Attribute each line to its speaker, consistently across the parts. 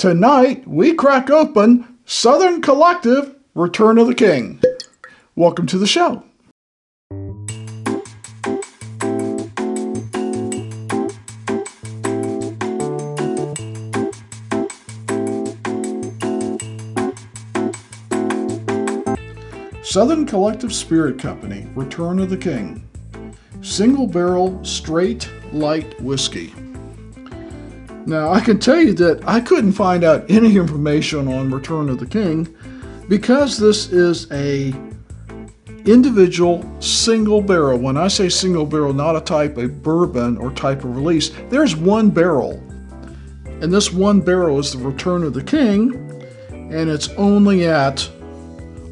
Speaker 1: Tonight, we crack open Southern Collective Return of the King. Welcome to the show. Southern Collective Spirit Company, Return of the King. Single barrel, straight, light whiskey. Now, I can tell you that I couldn't find out any information on Return of the King because this is a individual single barrel. When I say single barrel, not a type of bourbon or type of release, there's one barrel. And this one barrel is the Return of the King, and it's only at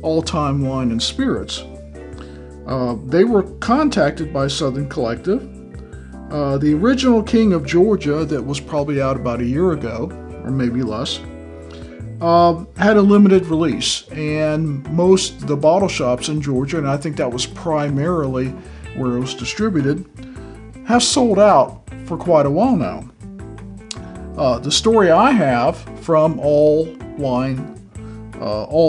Speaker 1: All Time Wine and Spirits. They were contacted by Southern Collective. The original King of Georgia, that was probably out about a year ago, or maybe less, had a limited release. And most of the bottle shops in Georgia, and I think that was primarily where it was distributed, have sold out for quite a while now. The story I have from All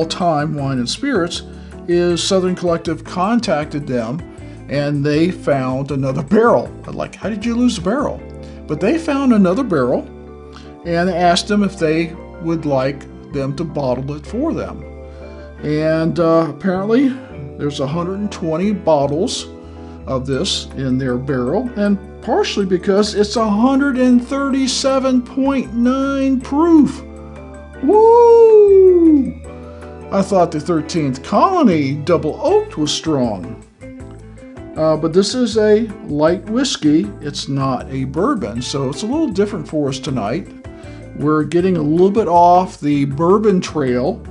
Speaker 1: Time Wine and Spirits is Southern Collective contacted them and they found another barrel. I'm like, how did you lose the barrel? But they found another barrel and asked them if they would like them to bottle it for them. And apparently there's 120 bottles of this in their barrel, and partially because it's 137.9 proof. Woo! I thought the 13th Colony Double Oaked was strong. But this is a light whiskey. It's not a bourbon, so it's a little different for us tonight. We're getting a little bit off the bourbon trail,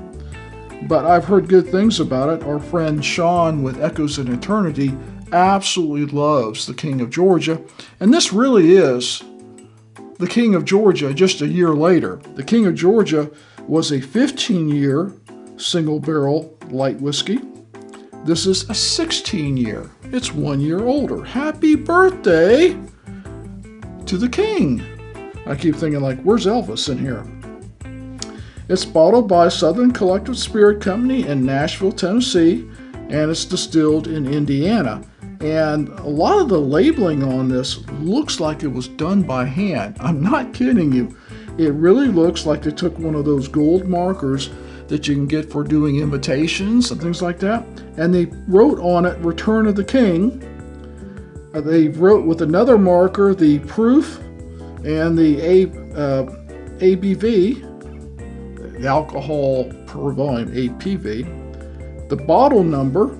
Speaker 1: but I've heard good things about it. Our friend Sean with Echoes in Eternity absolutely loves the King of Georgia, and this really is the King of Georgia just a year later. The King of Georgia was a 15-year single barrel light whiskey. This is a 16-year. It's 1 year older. Happy birthday to the King. I keep thinking, like, where's Elvis in here? It's bottled by Southern Collective Spirit Company in Nashville, Tennessee, and it's distilled in Indiana. And a lot of the labeling on this looks like it was done by hand. I'm not kidding you. It really looks like they took one of those gold markers that you can get for doing invitations and things like that, and they wrote on it Return of the King. They wrote with another marker the proof and the ABV, the alcohol per volume, APV, the bottle number,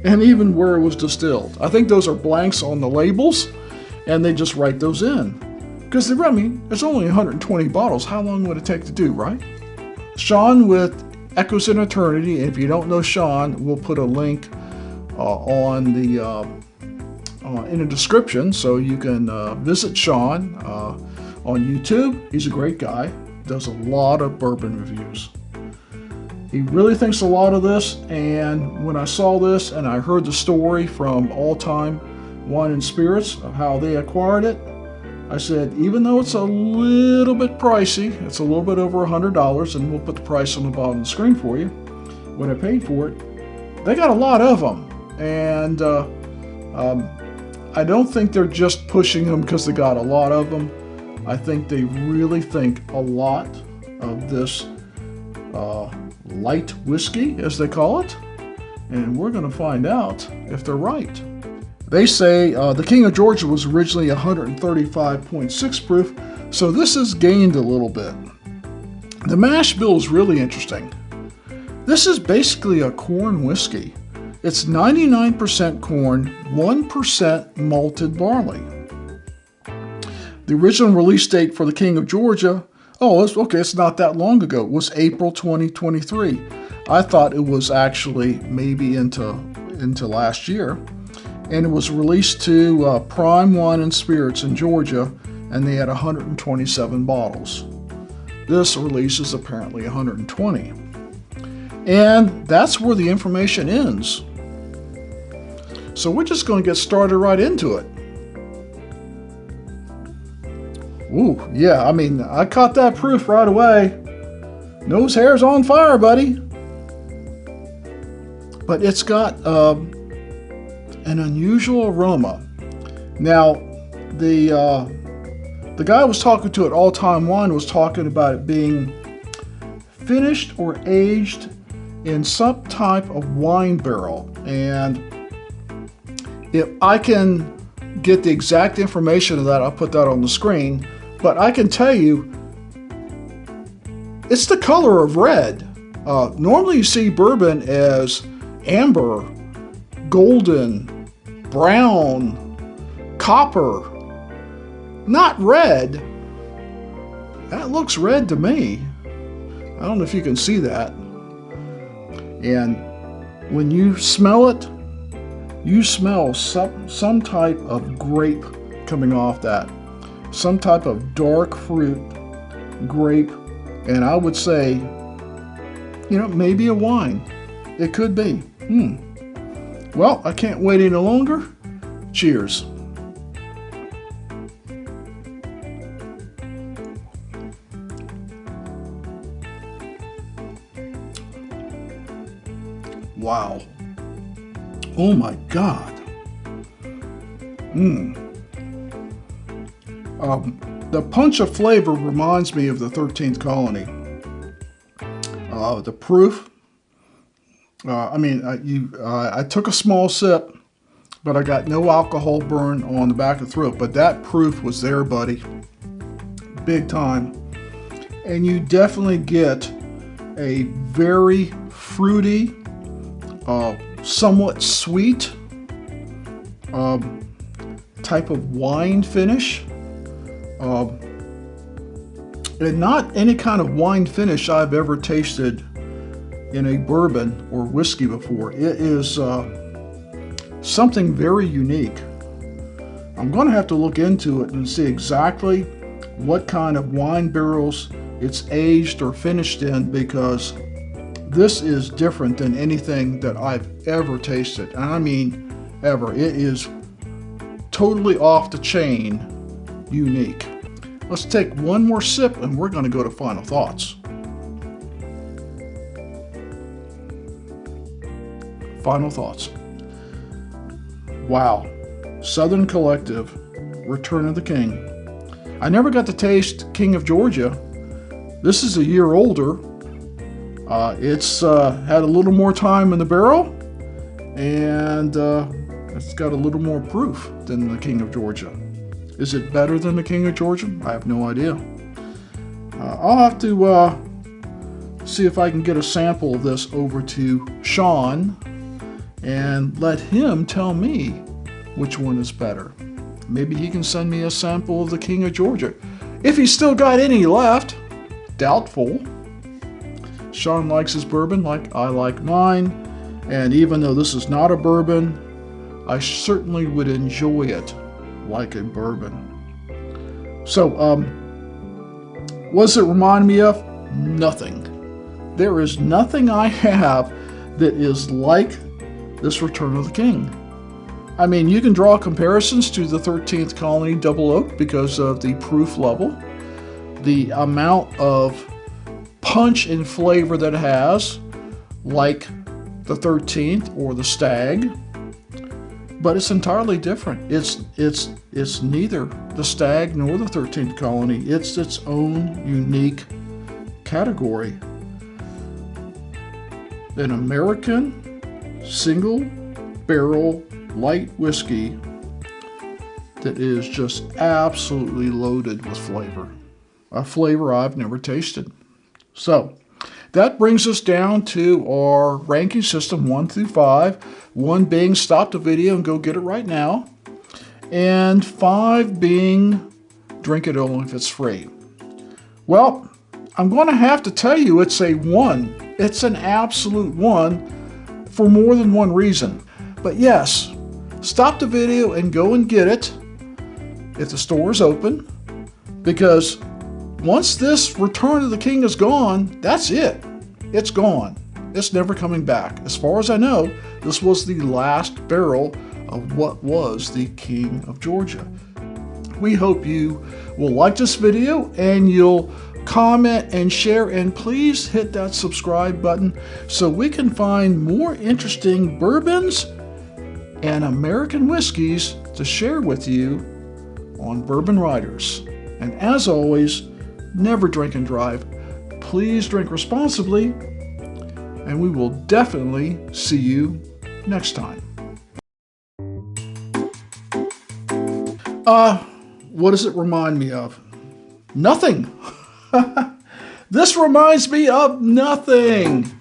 Speaker 1: and even where it was distilled. I think those are blanks on the labels, and they just write those in. Because, I mean, it's only 120 bottles. How long would it take to do, right? Sean with Echoes in Eternity. If you don't know Sean, we'll put a link in the description so you can visit Sean on YouTube. He's a great guy. Does a lot of bourbon reviews. He really thinks a lot of this, and when I saw this and I heard the story from All Time Wine and Spirits of how they acquired it, I said, even though it's a little bit pricey, it's a little bit over $100, and we'll put the price on the bottom of the screen for you, what I paid for it, they got a lot of them. And I don't think they're just pushing them because they got a lot of them. I think they really think a lot of this light whiskey, as they call it, and we're going to find out if they're right. They say the King of Georgia was originally 135.6 proof, so this has gained a little bit. The mash bill is really interesting. This is basically a corn whiskey. It's 99% corn, 1% malted barley. The original release date for the King of Georgia, it's not that long ago. It was April 2023. I thought it was actually maybe into last year. And it was released to Prime Wine and Spirits in Georgia, and they had 127 bottles. This release is apparently 120. And that's where the information ends. So we're just going to get started right into it. Ooh, yeah, I mean, I caught that proof right away. Nose hair's on fire, buddy. But it's got an unusual aroma. Now, the guy I was talking to at All Time Wine was talking about it being finished or aged in some type of wine barrel. And if I can get the exact information of that, I'll put that on the screen. But I can tell you, it's the color of red. Normally you see bourbon as amber, golden, brown, copper, not red. That looks red to me. I don't know if you can see that. And when you smell it, you smell some type of grape coming off that. Some type of dark fruit, grape, and I would say, you know, maybe a wine. It could be. Well, I can't wait any longer. Cheers. Wow. Oh my God. The punch of flavor reminds me of the 13th Colony. The proof, I took a small sip, but I got no alcohol burn on the back of the throat. But that proof was there, buddy. Big time. And you definitely get a very fruity, somewhat sweet type of wine finish. And not any kind of wine finish I've ever tasted in a bourbon or whiskey before. It is something very unique. I'm going to have to look into it and see exactly what kind of wine barrels it's aged or finished in, because this is different than anything that I've ever tasted. And I mean ever. It is totally off the chain unique. Let's take one more sip and we're going to go to final thoughts. Final thoughts. Wow. Southern Collective, Return of the King. I never got to taste King of Georgia. This is a year older. It's had a little more time in the barrel, and it's got a little more proof than the King of Georgia. Is it better than the King of Georgia? I have no idea. I'll have to see if I can get a sample of this over to Sean and let him tell me which one is better. Maybe he can send me a sample of the King of Georgia. If he's still got any left, doubtful. Sean likes his bourbon like I like mine, and even though this is not a bourbon, I certainly would enjoy it like a bourbon. So, what does it remind me of? Nothing. There is nothing I have that is like this Return of the King. I mean, you can draw comparisons to the 13th Colony Double Oak because of the proof level, the amount of punch and flavor that it has, like the 13th or the Stag. But it's entirely different. It's neither the Stag nor the 13th Colony. It's its own unique category. An American single barrel light whiskey that is just absolutely loaded with flavor. A flavor I've never tasted. So that brings us down to our ranking system 1 through 5. 1 being stop the video and go get it right now. And 5 being drink it only if it's free. Well, I'm going to have to tell you it's a 1. It's an absolute 1 for more than one reason. But yes, stop the video and go and get it if the store is open. Because once this Return of the King is gone, that's it. It's gone. It's never coming back. As far as I know, this was the last barrel of what was the King of Georgia. We hope you will like this video and you'll comment and share, and please hit that subscribe button so we can find more interesting bourbons and American whiskeys to share with you on Bourbon Riders. And as always, never drink and drive. Please drink responsibly, and we will definitely see you next time. What does it remind me of? Nothing. This reminds me of nothing.